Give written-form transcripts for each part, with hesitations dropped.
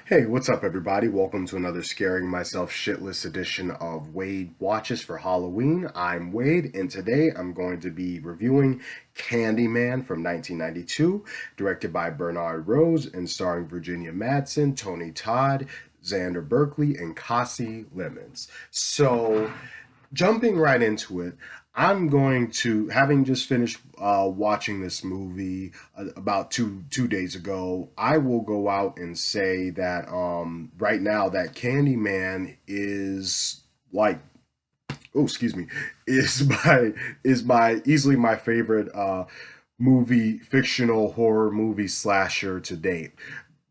Hey, what's up, everybody? Welcome to another Scaring Myself Shitless edition of Wade Watches for Halloween. I'm Wade, and today I'm going to be reviewing Candyman from 1992, directed by Bernard Rose and starring Virginia Madsen, Tony Todd, Xander Berkeley, and Cassie Lemons. Jumping right into it, I'm going to, having just finished watching this movie about two days ago. I will go out and say that right now that Candyman is like, oh excuse me, is my easily my favorite movie, fictional horror movie slasher to date.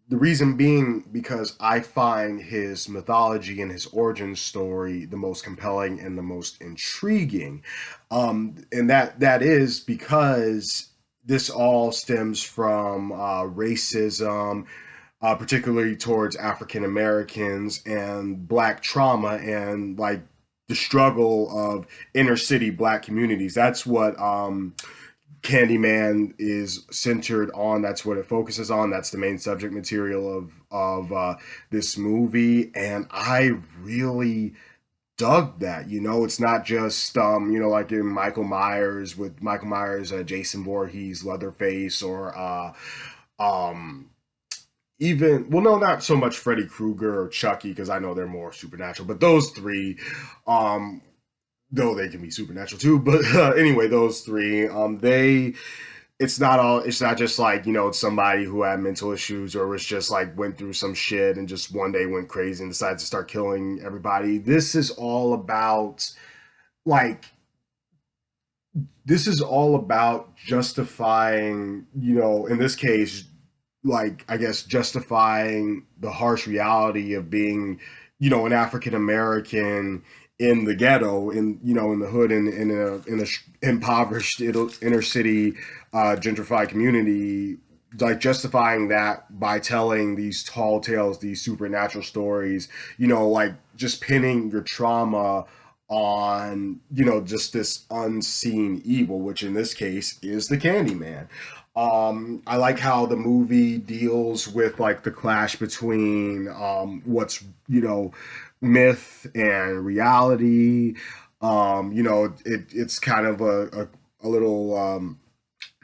The reason being because I find his mythology and his origin story the most compelling and the most intriguing. And that is because this all stems from racism, particularly towards African Americans and black trauma and like the struggle of inner city black communities. That's what Candyman is centered on. That's what it focuses on. That's the main subject material of this movie, and I really dug that. It's not just like in Michael Myers with Michael Myers, Jason Voorhees, Leatherface, or um even well, no, not so much Freddy Krueger or Chucky because I know they're more supernatural, but those three, um, though they can be supernatural too. But anyway, those three, it's not just like it's somebody who had mental issues or was just like went through some shit and just one day went crazy and decided to start killing everybody. Like this is all about justifying, in this case, like I guess justifying the harsh reality of being, an African American in the ghetto, in the hood, in a impoverished inner city, gentrified community, like justifying that by telling these tall tales, these supernatural stories, like just pinning your trauma on, just this unseen evil, which in this case is the Candyman. I like how the movie deals with like the clash between what's myth and reality. It's kind of a little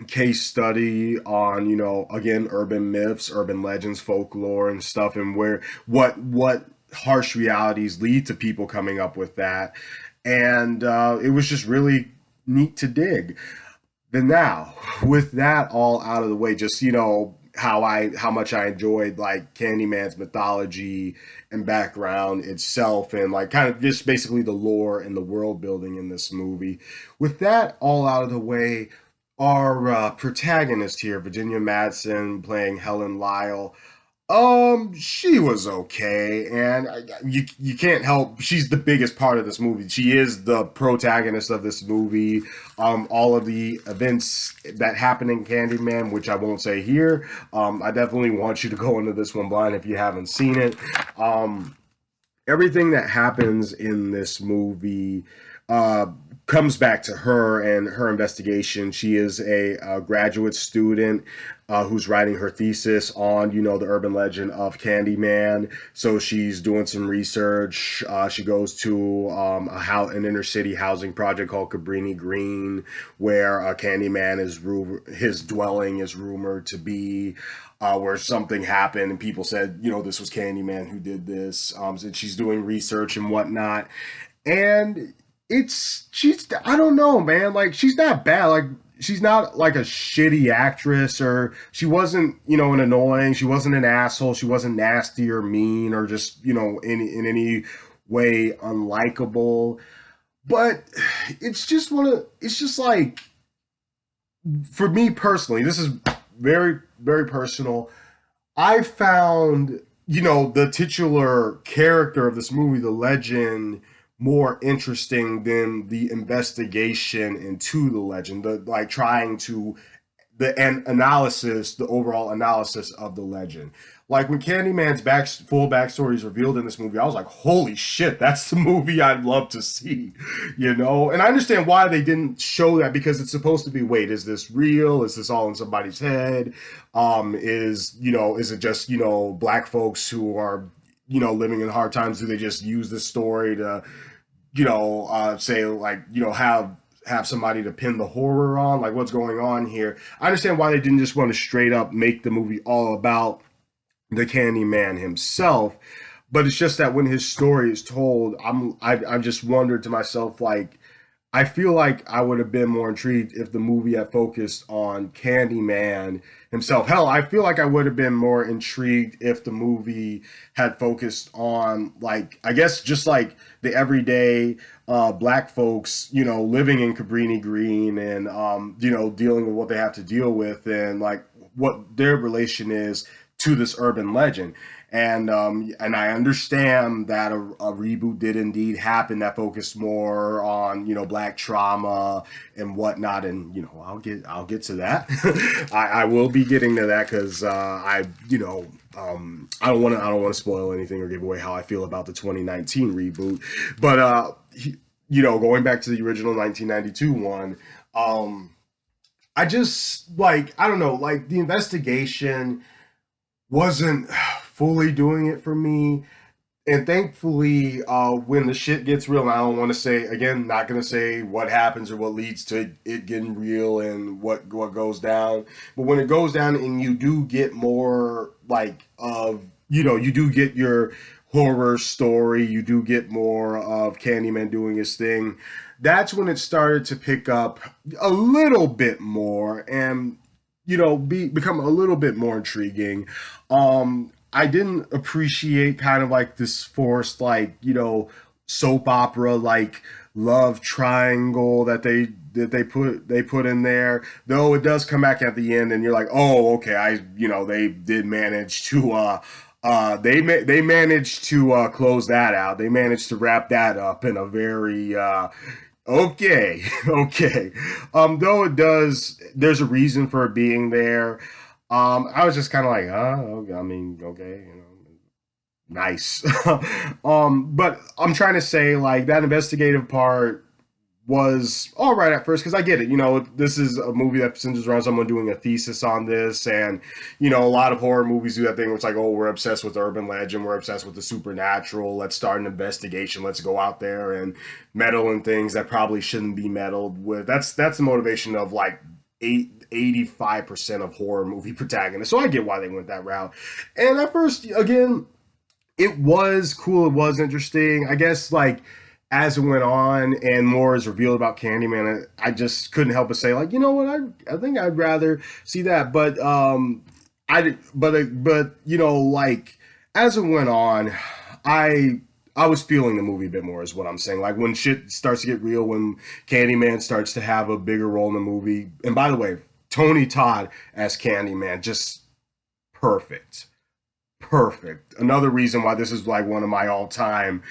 case study on again urban myths, urban legends, folklore, and stuff, and where what harsh realities lead to people coming up with that. And it was just really neat to dig. Then now, with that all out of the way, just how much I enjoyed like Candyman's mythology and background itself, and like kind of just basically the lore and the world building in this movie. With that all out of the way, our protagonist here, Virginia Madsen, playing Helen Lyle, she was okay, and you can't help. She's the biggest part of this movie. She is the protagonist of this movie. All of the events that happen in Candyman, which I won't say here. I definitely want you to go into this one blind if you haven't seen it. Um, Everything that happens in this movie uh, comes back to her and her investigation. She is a graduate student who's writing her thesis on, the urban legend of Candyman. So she's doing some research. She goes to an inner city housing project called Cabrini Green, where Candyman his dwelling is rumored to be where something happened and people said, this was Candyman who did this. And she's doing research and whatnot. And she's, I don't know, man. Like, she's not bad. Like, she's not like a shitty actress, or she wasn't, an annoying, she wasn't an asshole, she wasn't nasty or mean or just, in any way unlikable. But it's just like, for me personally, this is very, very personal. I found, the titular character of this movie, the legend, more interesting than the investigation into the legend, the like trying to the analysis, the overall analysis of the legend. Like when Candyman's full backstory is revealed in this movie, I was like, "Holy shit, that's the movie I'd love to see," you know. And I understand why they didn't show that because it's supposed to be. Wait, is this real? Is this all in somebody's head? Is it just black folks who are living in hard times? Do they just use this story to say like have somebody to pin the horror on? Like what's going on here? I understand why they didn't just want to straight up make the movie all about the Candyman himself. But it's just that when his story is told, I just wondered to myself, like, I feel like I would have been more intrigued if the movie had focused on Candyman himself. Hell, I feel like I would have been more intrigued if the movie had focused on, like, I guess just like the everyday black folks, living in Cabrini Green and dealing with what they have to deal with and like what their relation is to this urban legend. And I understand that a reboot did indeed happen that focused more on black trauma and whatnot, and I'll get to that. I will be getting to that because I don't want to spoil anything or give away how I feel about the 2019 reboot, but going back to the original 1992 one. I just like I don't know, like the investigation wasn't fully doing it for me. And thankfully, when the shit gets real, and I don't want to say again, not gonna say what happens or what leads to it getting real and what goes down. But when it goes down, and you do get more like of you do get your horror story, you do get more of Candyman doing his thing. That's when it started to pick up a little bit more and become a little bit more intriguing. I didn't appreciate kind of like this forced like soap opera like love triangle that they put in there, though it does come back at the end and you're like, oh, okay, they did manage to they managed to close that out. They managed to wrap that up in a very okay, okay. Though there's a reason for it being there. I was just kind of like, okay, I mean, okay, nice. But I'm trying to say like that investigative part was all right at first because I get it. This is a movie that centers around someone doing a thesis on this, and a lot of horror movies do that thing where it's like, oh, we're obsessed with urban legend, we're obsessed with the supernatural. Let's start an investigation. Let's go out there and meddle in things that probably shouldn't be meddled with. That's the motivation of like 85% of horror movie protagonists. So I get why they went that route. And at first, again, it was cool. It was interesting. I guess like as it went on and more is revealed about Candyman, I just couldn't help but say like, you know what, I think I'd rather see that. But like as it went on, I I was feeling the movie a bit more, is what I'm saying. Like when shit starts to get real, when Candyman starts to have a bigger role in the movie. And by the way, Tony Todd as Candyman, just perfect. Perfect. Another reason why this is like one of my all-time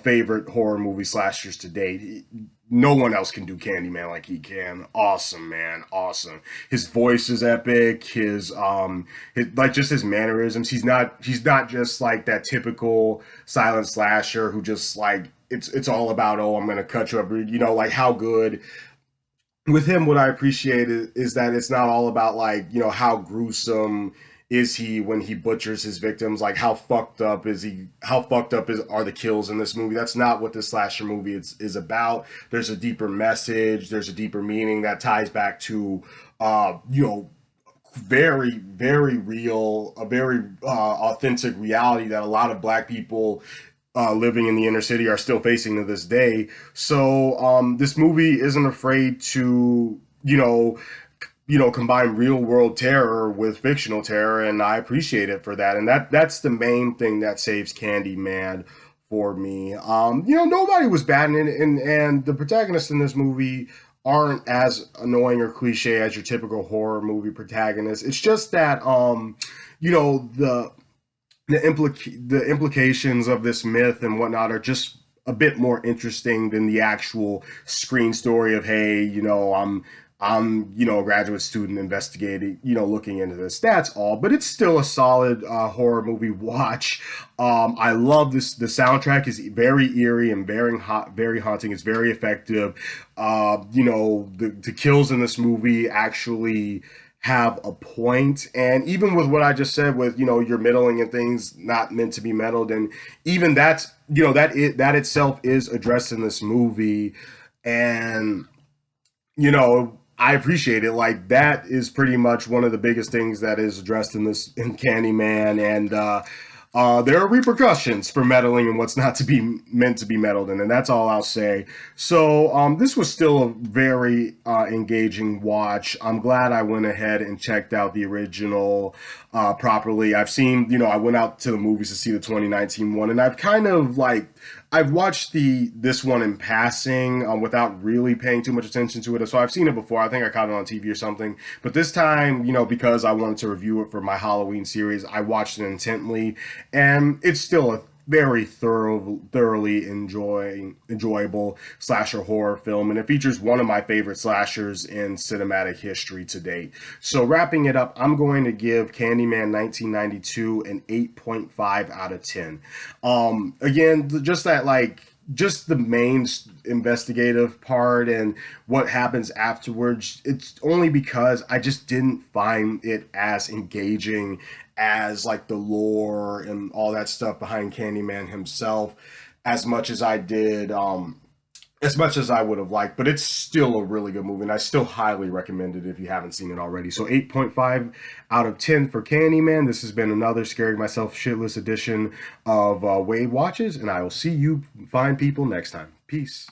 favorite horror movie slashers to date. No one else can do Candyman like he can. Awesome, man. Awesome. His voice is epic. Like just his mannerisms. He's not just like that typical silent slasher who just like it's all about, oh, I'm gonna cut you up. Like how good with him, what I appreciate is that it's not all about like, how gruesome is he when he butchers his victims, like how fucked up is he, how fucked up are the kills in this movie. That's not what this slasher movie is about. There's a deeper message, there's a deeper meaning that ties back to very very real, a very authentic reality that a lot of black people living in the inner city are still facing to this day. So this movie isn't afraid to combine real world terror with fictional terror, and I appreciate it for that. And that's the main thing that saves Candyman for me. Nobody was bad in it, and the protagonists in this movie aren't as annoying or cliche as your typical horror movie protagonist. It's just that you know the the implications of this myth and whatnot are just a bit more interesting than the actual screen story of, hey, I'm, a graduate student investigating, looking into this. That's all, but it's still a solid horror movie watch. I love this. The soundtrack is very eerie and very haunting. It's very effective. The kills in this movie actually have a point, and even with what I just said, with you're middling and things not meant to be meddled, and even that's that itself is addressed in this movie, and I appreciate it. Like, that is pretty much one of the biggest things that is addressed in Candyman, and there are repercussions for meddling and what's not to be meant to be meddled in, and that's all I'll say. So this was still a very engaging watch. I'm glad I went ahead and checked out the original properly. I've seen, I went out to the movies to see the 2019 one, and I've kind of like I've watched this one in passing without really paying too much attention to it. So I've seen it before. I think I caught it on TV or something. But this time, because I wanted to review it for my Halloween series, I watched it intently, and it's still a very thoroughly enjoyable slasher horror film, and it features one of my favorite slashers in cinematic history to date. So wrapping it up, I'm going to give Candyman 1992 an 8.5 out of 10. Again, just that, like, just the main investigative part and what happens afterwards, it's only because I just didn't find it as engaging as like the lore and all that stuff behind Candyman himself as much as I did, as much as I would have liked. But it's still a really good movie, and I still highly recommend it if you haven't seen it already. So 8.5 out of 10 for Candyman. This has been another Scaring Myself Shitless edition of Wade Watches, and I will see you fine people next time. Peace.